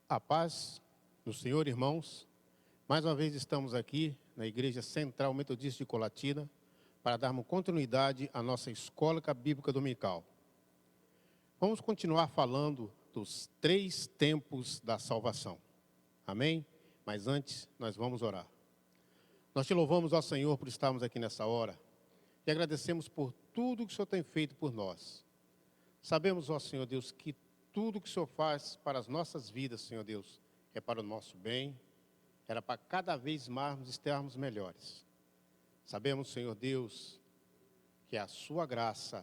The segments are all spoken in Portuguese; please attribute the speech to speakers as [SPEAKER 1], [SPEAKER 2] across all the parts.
[SPEAKER 1] A paz do Senhor, irmãos. Mais uma vez estamos aqui na Igreja Central Metodista de Colatina para darmos continuidade à nossa Escola Bíblica Dominical. Vamos continuar falando dos 3 tempos da salvação. Amém? Mas antes, nós vamos orar. Nós te louvamos, ó Senhor, por estarmos aqui nessa hora e agradecemos por tudo que o Senhor tem feito por nós. Sabemos, ó Senhor Deus, que tudo que o Senhor faz para as nossas vidas, Senhor Deus, é para o nosso bem, era para cada vez mais estarmos melhores. Sabemos, Senhor Deus, que a sua graça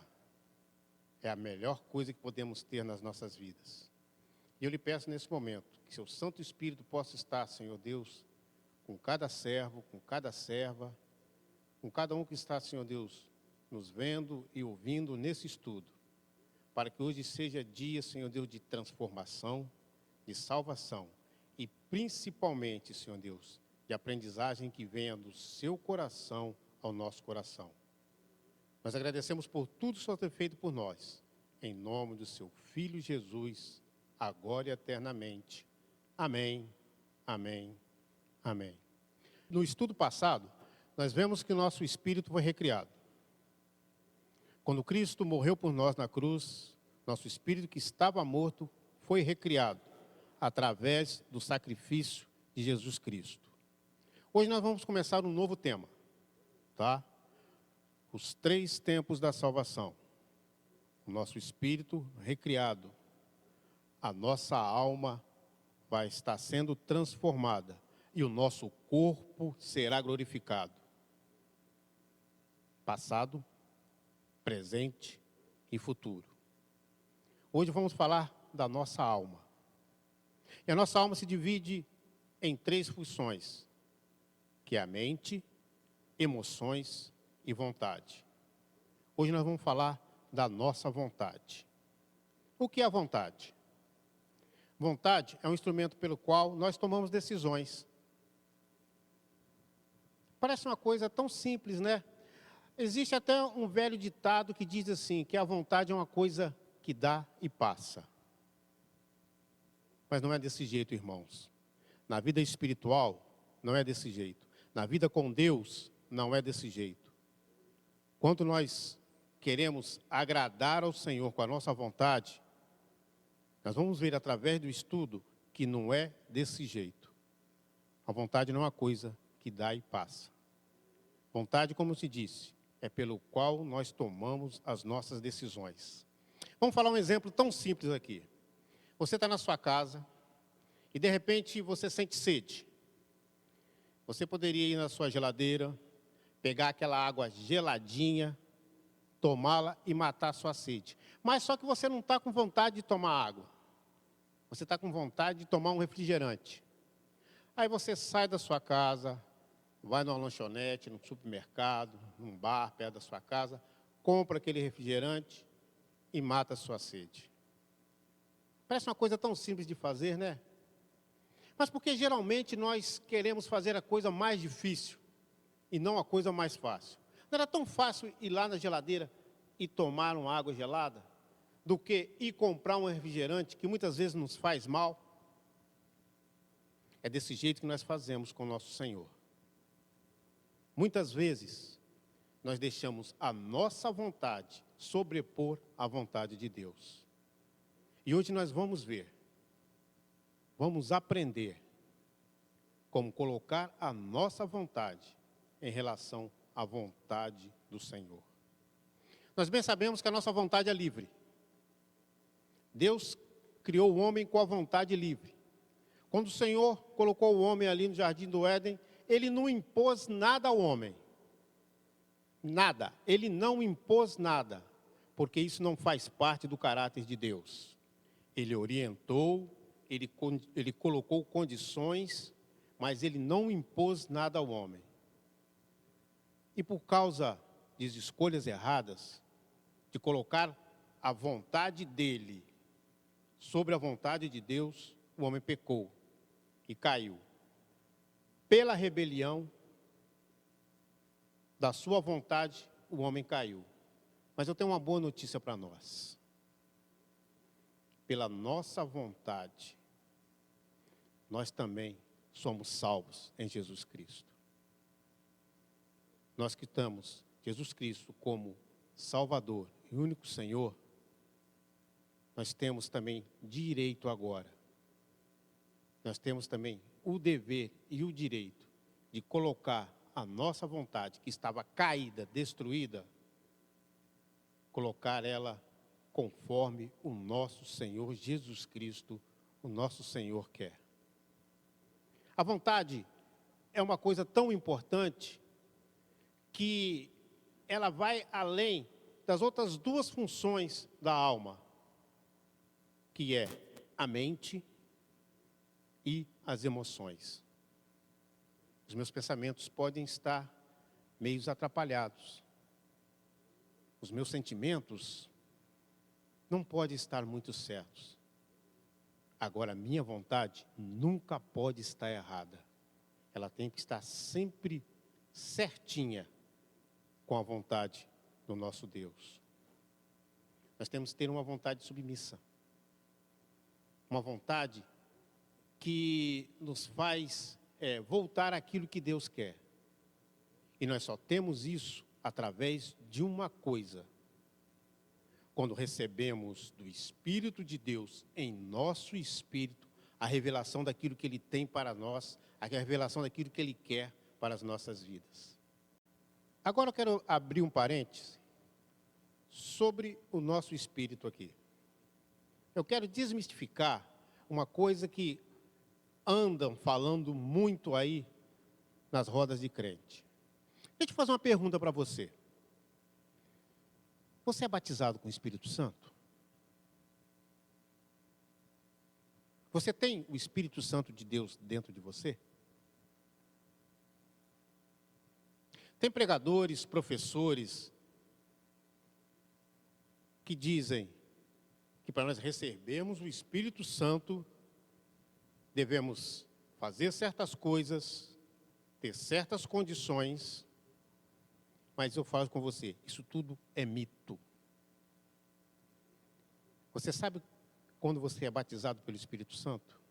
[SPEAKER 1] é a melhor coisa que podemos ter nas nossas vidas. E eu lhe peço nesse momento que seu Santo Espírito possa estar, Senhor Deus, com cada servo, com cada serva, com cada um que está, Senhor Deus, nos vendo e ouvindo nesse estudo, para que hoje seja dia, Senhor Deus, de transformação, de salvação e principalmente, Senhor Deus, de aprendizagem que venha do seu coração ao nosso coração. Nós agradecemos por tudo que o Senhor tem feito por nós, em nome do seu Filho Jesus, agora e eternamente. Amém, amém, amém. No estudo passado, nós vemos que o nosso espírito foi recriado. Quando Cristo morreu por nós na cruz, nosso espírito que estava morto foi recriado através do sacrifício de Jesus Cristo. Hoje nós vamos começar um novo tema, tá? Os 3 tempos da salvação. O nosso espírito recriado, a nossa alma vai estar sendo transformada e o nosso corpo será glorificado. Passado, presente e futuro. Hoje vamos falar da nossa alma. E a nossa alma se divide em 3 funções, que é a mente, emoções e vontade. Hoje nós vamos falar da nossa vontade. O que é a vontade? Vontade é um instrumento pelo qual nós tomamos decisões. Parece uma coisa tão simples, né? Existe até um velho ditado que diz assim, que a vontade é uma coisa que dá e passa. Mas não é desse jeito, irmãos. Na vida espiritual, não é desse jeito. Na vida com Deus, não é desse jeito. Quando nós queremos agradar ao Senhor com a nossa vontade, nós vamos ver através do estudo que não é desse jeito. A vontade não é uma coisa que dá e passa. Vontade, como se disse, é pelo qual nós tomamos as nossas decisões. Vamos falar um exemplo tão simples aqui. Você está na sua casa e de repente você sente sede. Você poderia ir na sua geladeira, pegar aquela água geladinha, tomá-la e matar a sua sede. Mas só que você não está com vontade de tomar água. Você está com vontade de tomar um refrigerante. Aí você sai da sua casa, vai numa lanchonete, num supermercado, num bar perto da sua casa, compra aquele refrigerante e mata a sua sede. Parece uma coisa tão simples de fazer, né? Mas porque geralmente nós queremos fazer a coisa mais difícil e não a coisa mais fácil. Não era tão fácil ir lá na geladeira e tomar uma água gelada do que ir comprar um refrigerante que muitas vezes nos faz mal? É desse jeito que nós fazemos com o nosso Senhor. Muitas vezes, nós deixamos a nossa vontade sobrepor a vontade de Deus. E hoje nós vamos ver, vamos aprender como colocar a nossa vontade em relação à vontade do Senhor. Nós bem sabemos que a nossa vontade é livre. Deus criou o homem com a vontade livre. Quando o Senhor colocou o homem ali no jardim do Éden, Ele não impôs nada ao homem. Nada. Ele não impôs nada, porque isso não faz parte do caráter de Deus. Ele orientou, ele colocou condições, mas Ele não impôs nada ao homem. E por causa de escolhas erradas, de colocar a vontade dele sobre a vontade de Deus, o homem pecou e caiu. Pela rebelião da sua vontade, o homem caiu. Mas eu tenho uma boa notícia para nós. Pela nossa vontade, nós também somos salvos em Jesus Cristo. Nós que estamos Jesus Cristo como Salvador e único Senhor, nós temos também direito agora. Nós temos também o dever e o direito de colocar a nossa vontade, que estava caída, destruída, colocar ela conforme o nosso Senhor Jesus Cristo, o nosso Senhor quer. A vontade é uma coisa tão importante que ela vai além das outras duas funções da alma, que é a mente e as emoções. Os meus pensamentos podem estar meio atrapalhados. Os meus sentimentos não podem estar muito certos. Agora, a minha vontade nunca pode estar errada. Ela tem que estar sempre certinha com a vontade do nosso Deus. Nós temos que ter uma vontade submissa. Uma vontade que nos faz voltar àquilo que Deus quer. E nós só temos isso através de uma coisa. Quando recebemos do Espírito de Deus em nosso espírito a revelação daquilo que Ele tem para nós, a revelação daquilo que Ele quer para as nossas vidas. Agora eu quero abrir um parêntese sobre o nosso espírito aqui. Eu quero desmistificar uma coisa que andam falando muito aí nas rodas de crente. Deixa eu fazer uma pergunta para você. Você é batizado com o Espírito Santo? Você tem o Espírito Santo de Deus dentro de você? Tem pregadores, professores, que dizem que para nós recebermos o Espírito Santo, devemos fazer certas coisas, ter certas condições, mas eu falo com você, isso tudo é mito. Você sabe quando você é batizado pelo Espírito Santo?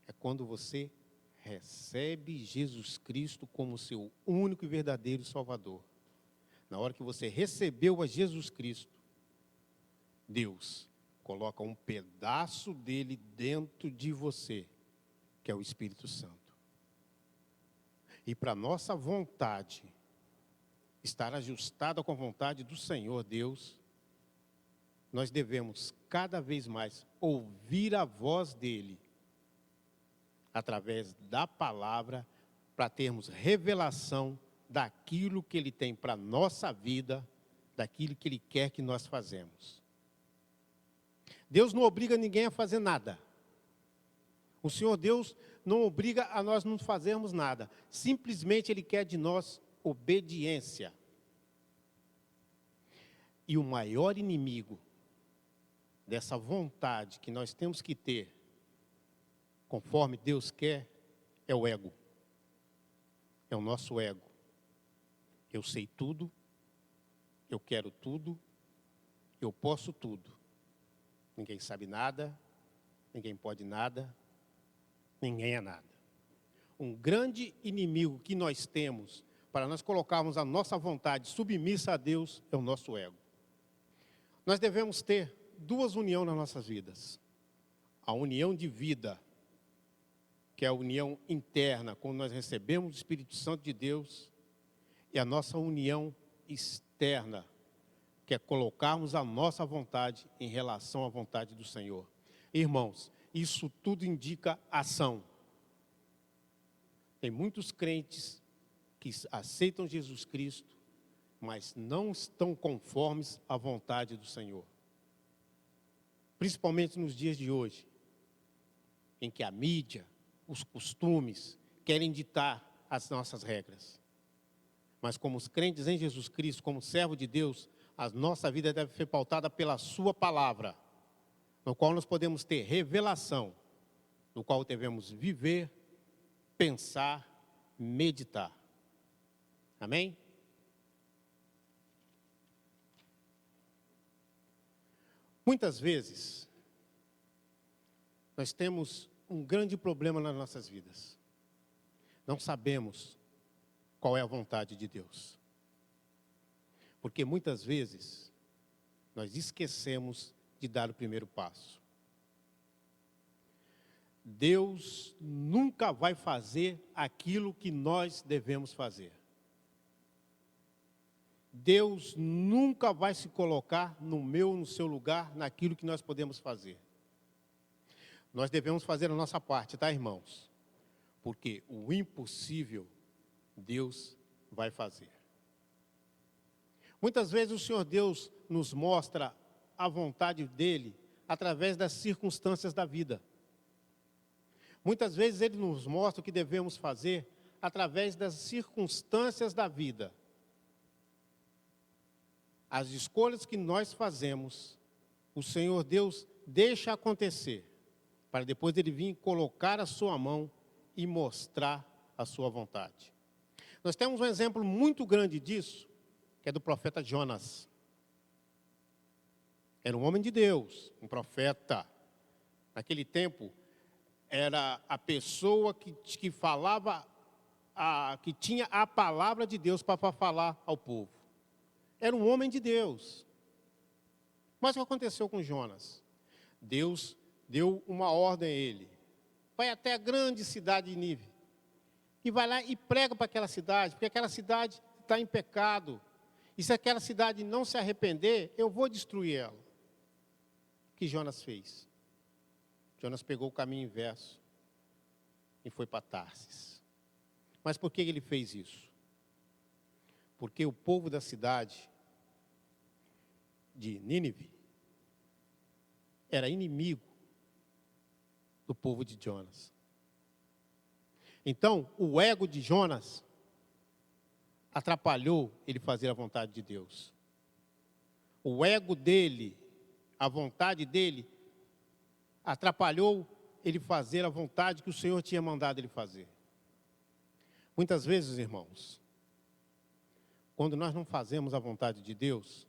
[SPEAKER 1] É quando você recebe Jesus Cristo como seu único e verdadeiro Salvador. Na hora que você recebeu a Jesus Cristo, Deus coloca um pedaço dele dentro de você, que é o Espírito Santo. E para nossa vontade estar ajustada com a vontade do Senhor Deus, nós devemos cada vez mais ouvir a voz dele através da palavra, para termos revelação daquilo que ele tem para a nossa vida, daquilo que ele quer que nós fazemos. Deus não obriga ninguém a fazer nada. O Senhor Deus não obriga a nós não fazermos nada. Simplesmente Ele quer de nós obediência. E o maior inimigo dessa vontade que nós temos que ter, conforme Deus quer, é o ego. É o nosso ego. Eu sei tudo, eu quero tudo, eu posso tudo. Ninguém sabe nada, ninguém pode nada, ninguém é nada. Um grande inimigo que nós temos para nós colocarmos a nossa vontade submissa a Deus é o nosso ego. Nós devemos ter duas uniões nas nossas vidas. A união de vida, que é a união interna, quando nós recebemos o Espírito Santo de Deus, e a nossa união externa, que é colocarmos a nossa vontade em relação à vontade do Senhor. Irmãos, isso tudo indica ação. Tem muitos crentes que aceitam Jesus Cristo, mas não estão conformes à vontade do Senhor. Principalmente nos dias de hoje, em que a mídia, os costumes, querem ditar as nossas regras. Mas como os crentes em Jesus Cristo, como servo de Deus, a nossa vida deve ser pautada pela sua palavra, no qual nós podemos ter revelação, no qual devemos viver, pensar, meditar. Amém? Muitas vezes, Nós temos um grande problema nas nossas vidas. Não sabemos qual é a vontade de Deus. Porque muitas vezes nós esquecemos de dar o primeiro passo. Deus nunca vai fazer aquilo que nós devemos fazer. Deus nunca vai se colocar no seu lugar, naquilo que nós podemos fazer. Nós devemos fazer a nossa parte, tá, irmãos? Porque o impossível, Deus vai fazer. Muitas vezes o Senhor Deus nos mostra a vontade dEle através das circunstâncias da vida. Muitas vezes Ele nos mostra o que devemos fazer através das circunstâncias da vida. As escolhas que nós fazemos, o Senhor Deus deixa acontecer, para depois Ele vir colocar a sua mão e mostrar a sua vontade. Nós temos um exemplo muito grande disso, que é do profeta Jonas. Era um homem de Deus, um profeta. Naquele tempo, era a pessoa que falava, que tinha a palavra de Deus para falar ao povo. Era um homem de Deus. Mas o que aconteceu com Jonas? Deus deu uma ordem a ele. Vai até a grande cidade de Nínive. E vai lá e prega para aquela cidade, porque aquela cidade está em pecado. E se aquela cidade não se arrepender, eu vou destruir ela. O que Jonas fez? Jonas pegou o caminho inverso e foi para Tarsis. Mas por que ele fez isso? Porque o povo da cidade de Nínive era inimigo do povo de Jonas. Então, o ego de Jonas atrapalhou ele fazer a vontade de Deus. O ego dele, a vontade dele, atrapalhou ele fazer a vontade que o Senhor tinha mandado ele fazer. Muitas vezes, irmãos, quando nós não fazemos a vontade de Deus,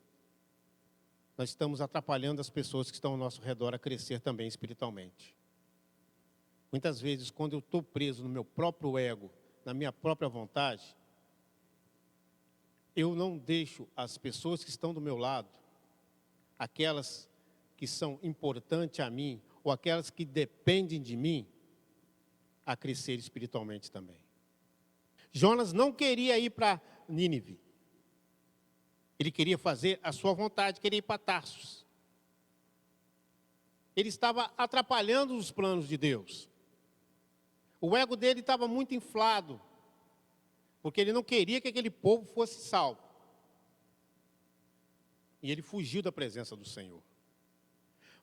[SPEAKER 1] nós estamos atrapalhando as pessoas que estão ao nosso redor a crescer também espiritualmente. Muitas vezes, quando eu estou preso no meu próprio ego, na minha própria vontade, eu não deixo as pessoas que estão do meu lado, aquelas que são importantes a mim, ou aquelas que dependem de mim, a crescer espiritualmente também. Jonas não queria ir para Nínive. Ele queria fazer a sua vontade, queria ir para Tarsus. Ele estava atrapalhando os planos de Deus. O ego dele estava muito inflado, porque ele não queria que aquele povo fosse salvo. E ele fugiu da presença do Senhor.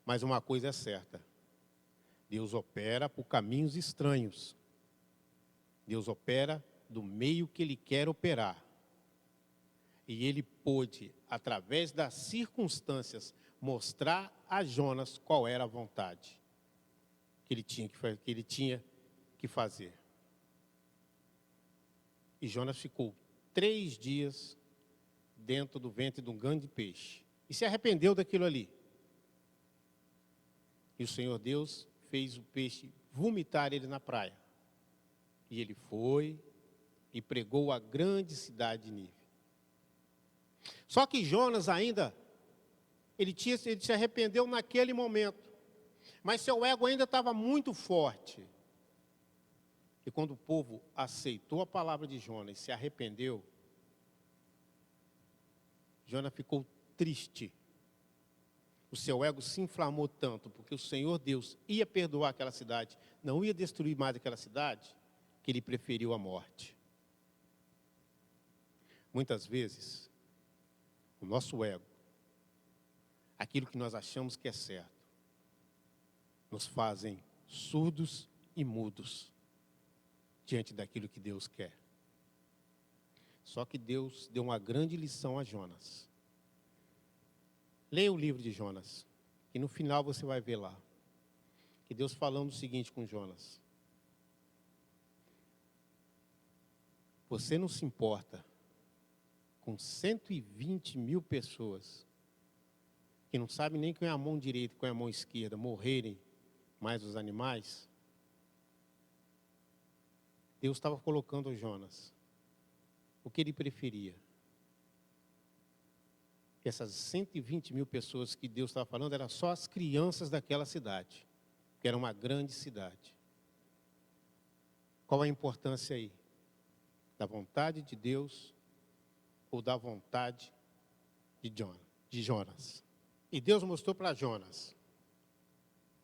[SPEAKER 1] Mas uma coisa é certa, Deus opera por caminhos estranhos. Deus opera do meio que Ele quer operar. E Ele pôde, através das circunstâncias, mostrar a Jonas qual era a vontade que ele tinha que fazer. E Jonas ficou 3 dias dentro do ventre de um grande peixe. E se arrependeu daquilo ali. E o Senhor Deus fez o peixe vomitar ele na praia. E ele foi e pregou a grande cidade de Nínive. Só que Jonas ainda, ele se arrependeu naquele momento. Mas seu ego ainda estava muito forte. E quando o povo aceitou a palavra de Jonas e se arrependeu, Jonas ficou triste. O seu ego se inflamou tanto, porque o Senhor Deus ia perdoar aquela cidade, não ia destruir mais aquela cidade, que ele preferiu a morte. Muitas vezes, o nosso ego, aquilo que nós achamos que é certo, nos fazem surdos e mudos diante daquilo que Deus quer. Só que Deus deu uma grande lição a Jonas. Leia o livro de Jonas, e no final você vai ver lá, que Deus falando o seguinte com Jonas: você não se importa com 120 mil pessoas que não sabem nem quem é a mão direita e quem é a mão esquerda, morrerem mais os animais, Deus estava colocando Jonas o que ele preferia. Essas 120 mil pessoas que Deus estava falando eram só as crianças daquela cidade, que era uma grande cidade. Qual a importância aí? Da vontade de Deus ou da vontade de Jonas? E Deus mostrou para Jonas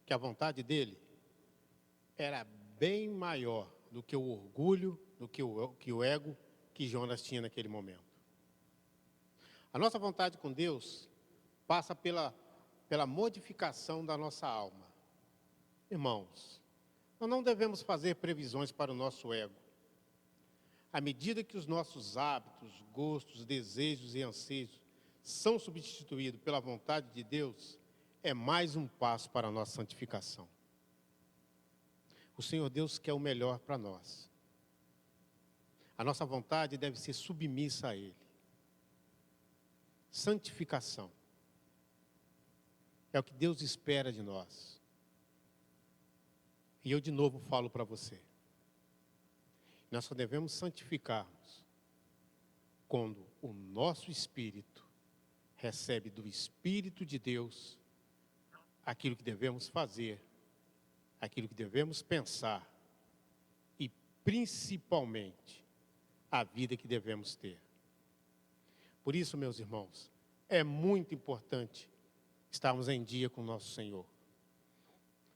[SPEAKER 1] que a vontade dele era bem maior do que o orgulho, do que o ego que Jonas tinha naquele momento. A nossa vontade com Deus passa pela modificação da nossa alma. Irmãos, nós não devemos fazer previsões para o nosso ego. À medida que os nossos hábitos, gostos, desejos e anseios são substituídos pela vontade de Deus, é mais um passo para a nossa santificação. O Senhor Deus quer o melhor para nós. A nossa vontade deve ser submissa a Ele. Santificação é o que Deus espera de nós. E eu de novo falo para você. Nós só devemos santificar-nos quando o nosso espírito recebe do Espírito de Deus aquilo que devemos fazer, aquilo que devemos pensar e, principalmente, a vida que devemos ter. Por isso, meus irmãos, é muito importante estarmos em dia com o nosso Senhor.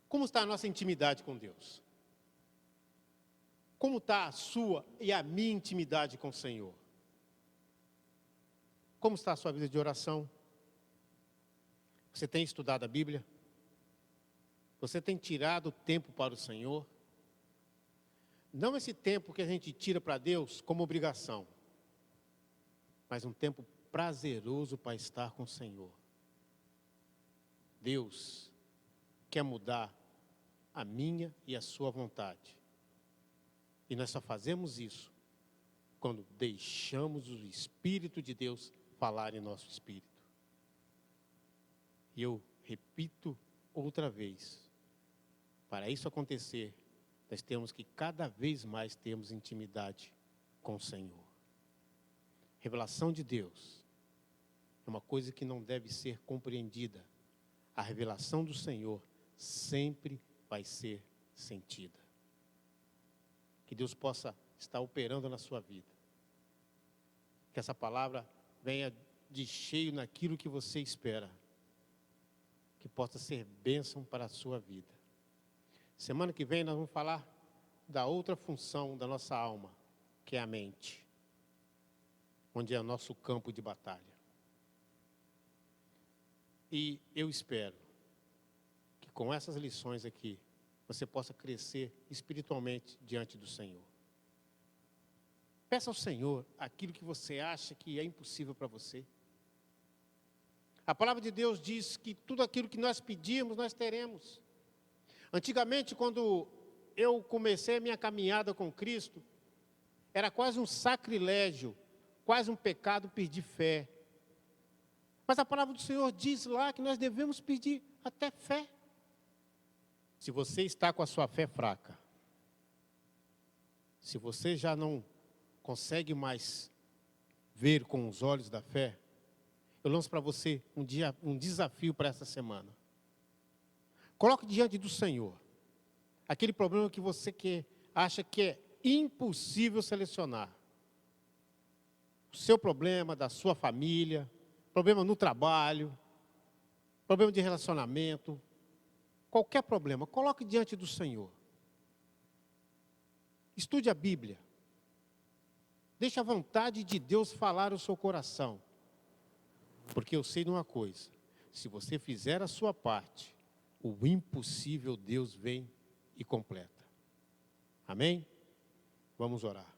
[SPEAKER 1] Como está a nossa intimidade com Deus? Como está a sua e a minha intimidade com o Senhor? Como está a sua vida de oração? Você tem estudado a Bíblia? Você tem tirado tempo para o Senhor? Não esse tempo que a gente tira para Deus como obrigação, mas um tempo prazeroso para estar com o Senhor. Deus quer mudar a minha e a sua vontade. E nós só fazemos isso quando deixamos o Espírito de Deus falar em nosso espírito. E eu repito outra vez, para isso acontecer, nós temos que cada vez mais termos intimidade com o Senhor. Revelação de Deus é uma coisa que não deve ser compreendida. A revelação do Senhor sempre vai ser sentida. Que Deus possa estar operando na sua vida. Que essa palavra venha de cheio naquilo que você espera. Que possa ser bênção para a sua vida. Semana que vem nós vamos falar da outra função da nossa alma, que é a mente. Onde é o nosso campo de batalha. E eu espero que com essas lições aqui, você possa crescer espiritualmente diante do Senhor. Peça ao Senhor aquilo que você acha que é impossível para você. A palavra de Deus diz que tudo aquilo que nós pedirmos, nós teremos. Antigamente, quando eu comecei a minha caminhada com Cristo, era quase um sacrilégio, quase um pecado pedir fé. Mas a palavra do Senhor diz lá que nós devemos pedir até fé. Se você está com a sua fé fraca, se você já não consegue mais ver com os olhos da fé, eu lanço para você um desafio para essa semana. Coloque diante do Senhor aquele problema que você acha que é impossível selecionar. O seu problema, da sua família, problema no trabalho, problema de relacionamento, qualquer problema, coloque diante do Senhor. Estude a Bíblia. Deixe a vontade de Deus falar o seu coração. Porque eu sei de uma coisa, se você fizer a sua parte, o impossível Deus vem e completa. Amém? Vamos orar.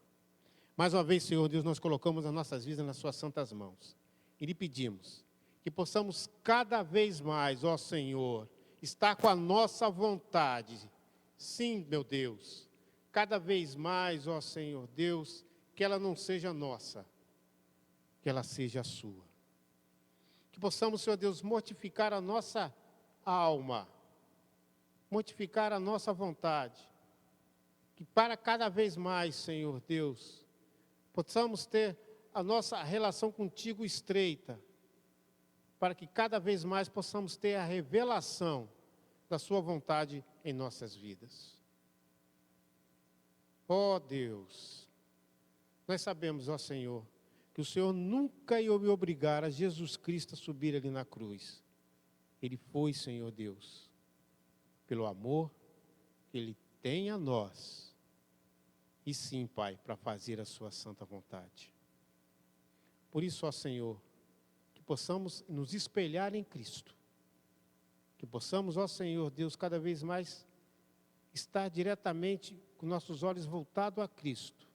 [SPEAKER 1] Mais uma vez, Senhor Deus, nós colocamos as nossas vidas nas suas santas mãos. E lhe pedimos que possamos cada vez mais, ó Senhor, estar com a nossa vontade. Sim, meu Deus. Cada vez mais, ó Senhor Deus, que ela não seja nossa, que ela seja a sua. Que possamos, Senhor Deus, mortificar a nossa alma. mortificar a nossa vontade, que para cada vez mais, Senhor Deus, possamos ter a nossa relação contigo estreita, para que cada vez mais possamos ter a revelação da sua vontade em nossas vidas. Ó Deus, nós sabemos, ó Senhor, que o Senhor nunca ia me obrigar a Jesus Cristo a subir ali na cruz. Ele foi, Senhor Deus, pelo amor que Ele tem a nós. E sim, Pai, para fazer a sua santa vontade. Por isso, ó Senhor, que possamos nos espelhar em Cristo. Que possamos, ó Senhor Deus, cada vez mais estar diretamente com nossos olhos voltados a Cristo.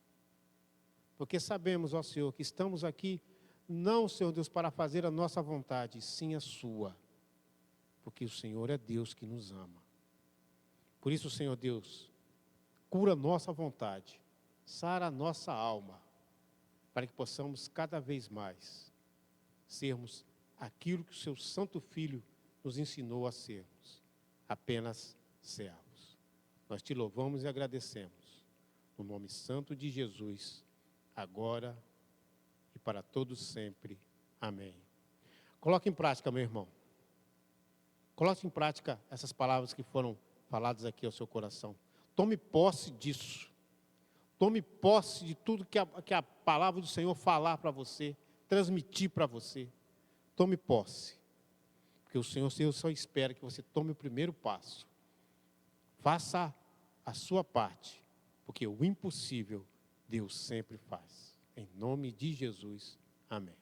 [SPEAKER 1] Porque sabemos, ó Senhor, que estamos aqui não, Senhor Deus, para fazer a nossa vontade, sim a sua. Porque o Senhor é Deus que nos ama. Por isso, Senhor Deus, cura a nossa vontade, sara a nossa alma, para que possamos cada vez mais sermos aquilo que o seu Santo Filho nos ensinou a sermos, apenas servos. Nós te louvamos e agradecemos, no nome santo de Jesus, agora e para todos sempre. Amém. Coloque em prática, meu irmão. Coloque em prática essas palavras que foram faladas aqui ao seu coração. Tome posse disso. Tome posse de tudo que a palavra do Senhor falar para você, transmitir para você. Tome posse. Porque o Senhor só espera que você tome o primeiro passo. Faça a sua parte, porque o impossível Deus sempre faz. Em nome de Jesus, amém.